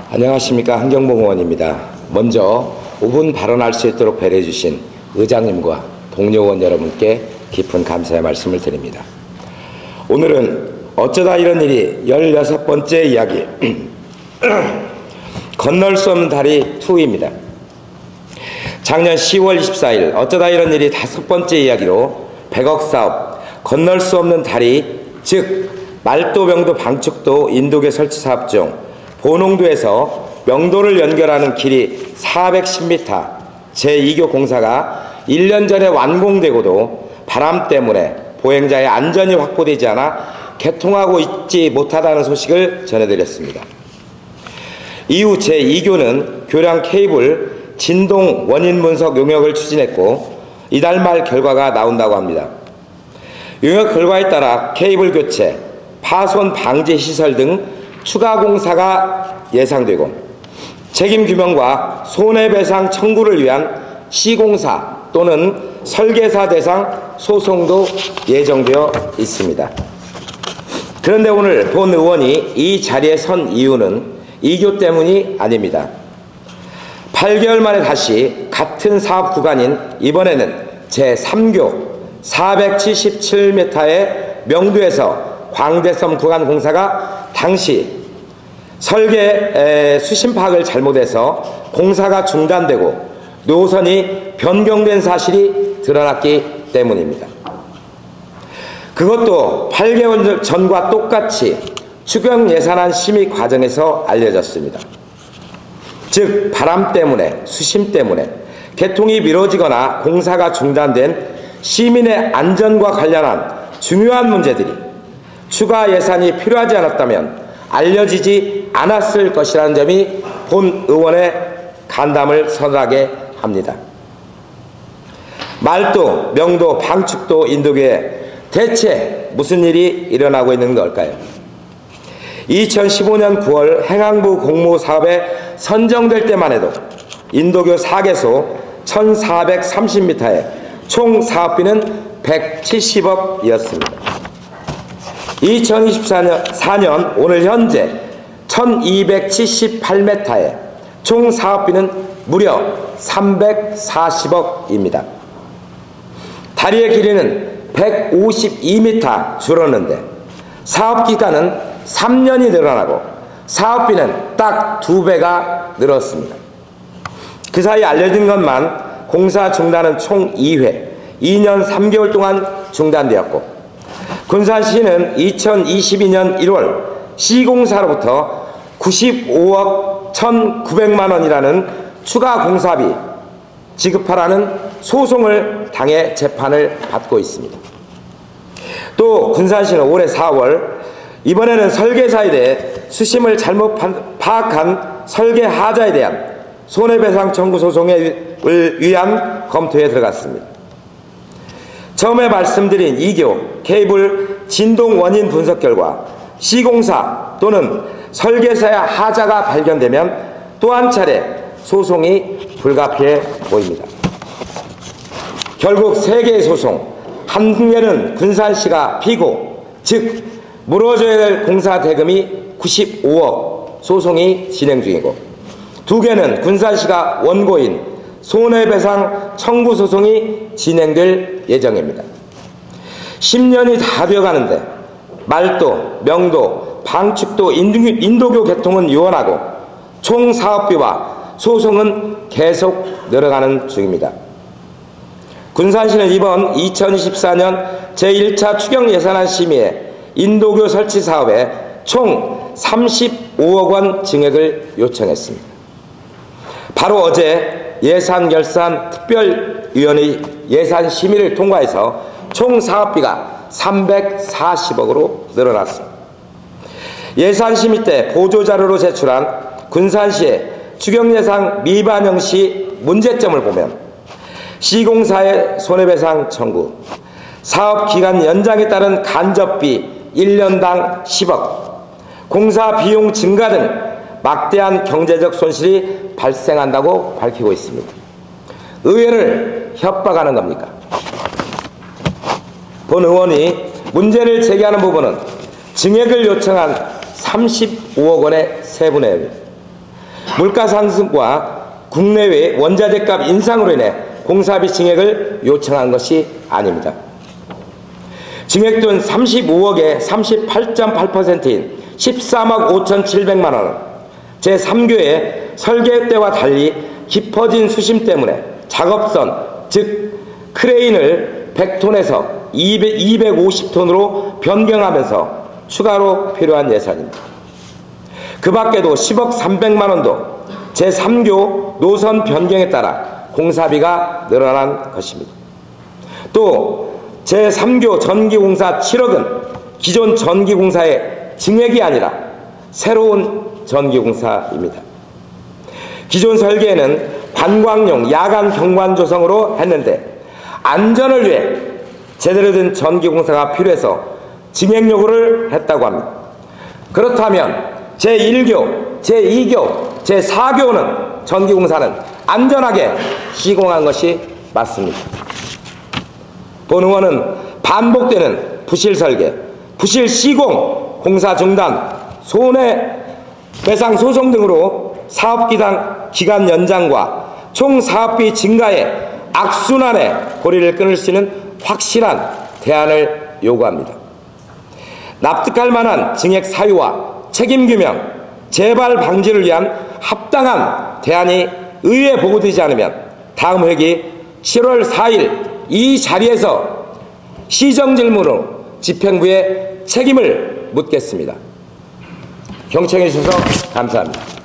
안녕하십니까. 한경봉 의원입니다. 먼저 5분 발언할 수 있도록 배려해 주신 의장님과 동료 의원 여러분께 깊은 감사의 말씀을 드립니다. 오늘은 어쩌다 이런 일이 16번째 이야기 건널 수 없는 다리 2입니다. 작년 10월 24일 어쩌다 이런 일이 5번째 이야기로 100억 사업 건널 수 없는 다리, 즉 말도, 명도, 방축도 인도교 설치 사업 중 보농도에서 명도를 연결하는 길이 410m 제2교 공사가 1년 전에 완공되고도 바람 때문에 보행자의 안전이 확보되지 않아 개통하고 있지 못하다는 소식을 전해드렸습니다. 이후 제2교는 교량 케이블 진동 원인 분석 용역을 추진했고 이달 말 결과가 나온다고 합니다. 용역 결과에 따라 케이블 교체, 파손 방지 시설 등 추가 공사가 예상되고 책임 규명과 손해배상 청구를 위한 시공사 또는 설계사 대상 소송도 예정되어 있습니다. 그런데 오늘 본 의원이 이 자리에 선 이유는 이교 때문이 아닙니다. 8개월 만에 다시 같은 사업 구간인 이번에는 제3교 477m의 명도에서 광대섬 구간 공사가 당시 설계 수심 파악을 잘못해서 공사가 중단되고 노선이 변경된 사실이 드러났기 때문입니다. 그것도 8개월 전과 똑같이 추경 예산안 심의 과정에서 알려졌습니다. 즉 바람 때문에, 수심 때문에 개통이 미뤄지거나 공사가 중단된 시민의 안전과 관련한 중요한 문제들이 추가 예산이 필요하지 않았다면 알려지지 않았을 것이라는 점이 본 의원의 간담을 서늘하게 합니다. 말도, 명도, 방축도 인도교에 대체 무슨 일이 일어나고 있는 걸까요? 2015년 9월 행안부 공모 사업에 선정될 때만 해도 인도교 4개소 1430m에 총 사업비는 170억이었습니다. 2024년 오늘 현재 1278m에 총 사업비는 무려 340억입니다. 다리의 길이는 152m 줄었는데 사업기간은 3년이 늘어나고 사업비는 딱 2배가 늘었습니다. 그 사이 알려진 것만 공사 중단은 총 2회, 2년 3개월 동안 중단되었고 군산시는 2022년 1월 시공사로부터 95억 1,900만 원이라는 추가 공사비 지급하라는 소송을 당해 재판을 받고 있습니다. 또 군산시는 올해 4월 이번에는 설계사에 대해 수심을 잘못 파악한 설계하자에 대한 손해배상 청구 소송을 위한 검토에 들어갔습니다. 처음에 말씀드린 2교 케이블 진동 원인 분석 결과 시공사 또는 설계사의 하자가 발견되면 또 한 차례 소송이 불가피해 보입니다. 결국 3개의 소송, 한 개는 군산시가 피고, 즉 물어줘야 될 공사 대금이 95억 소송이 진행 중이고 2개는 군산시가 원고인 손해배상 청구 소송이 진행될 예정입니다. 10년이 다 되어가는데 말도, 명도, 방축도 인도교 개통은 유언하고 총 사업비와 소송은 계속 늘어가는 중입니다. 군산시는 이번 2024년 제1차 추경 예산안 심의에 인도교 설치 사업에 총 35억 원 증액을 요청했습니다. 바로 어제 예산결산 특별위원회 예산 심의를 통과해서 총 사업비가 340억으로 늘어났습니다. 예산 심의 때 보조자료로 제출한 군산시의 추경예산 미반영 시 문제점을 보면 시공사의 손해배상 청구, 사업기간 연장에 따른 간접비 1년당 10억, 공사 비용 증가 등 막대한 경제적 손실이 발생한다고 밝히고 있습니다. 의회를 협박하는 겁니까? 본 의원이 문제를 제기하는 부분은 증액을 요청한 35억 원의 세부 내역입니다. 물가 상승과 국내외 원자재값 인상으로 인해 공사비 증액을 요청한 것이 아닙니다. 증액돈 35억에 38.8%인 13억 5,700만 원은 제3교의 설계 때와 달리 깊어진 수심 때문에 작업선, 즉 크레인을 100톤에서 250톤으로 변경하면서 추가로 필요한 예산입니다. 그 밖에도 10억 300만 원도 제3교 노선 변경에 따라 공사비가 늘어난 것입니다. 또 제3교 전기공사 7억은 기존 전기공사의 증액이 아니라 새로운 전기공사입니다. 기존 설계에는 관광용 야간 경관 조성으로 했는데 안전을 위해 제대로 된 전기공사가 필요해서 증액 요구를 했다고 합니다. 그렇다면 제1교, 제2교, 제4교는 전기공사는 안전하게 시공한 것이 맞습니다. 본 의원은 반복되는 부실 설계, 부실 시공, 공사 중단, 손해배상 소송 등으로 사업기간 연장과 총 사업비 증가에 악순환의 고리를 끊을 수 있는 확실한 대안을 요구합니다. 납득할 만한 증액 사유와 책임 규명, 재발 방지를 위한 합당한 대안이 의회에 보고되지 않으면 다음 회기 7월 4일 이 자리에서 시정질문으로 집행부에 책임을 묻겠습니다. 경청해 주셔서 감사합니다.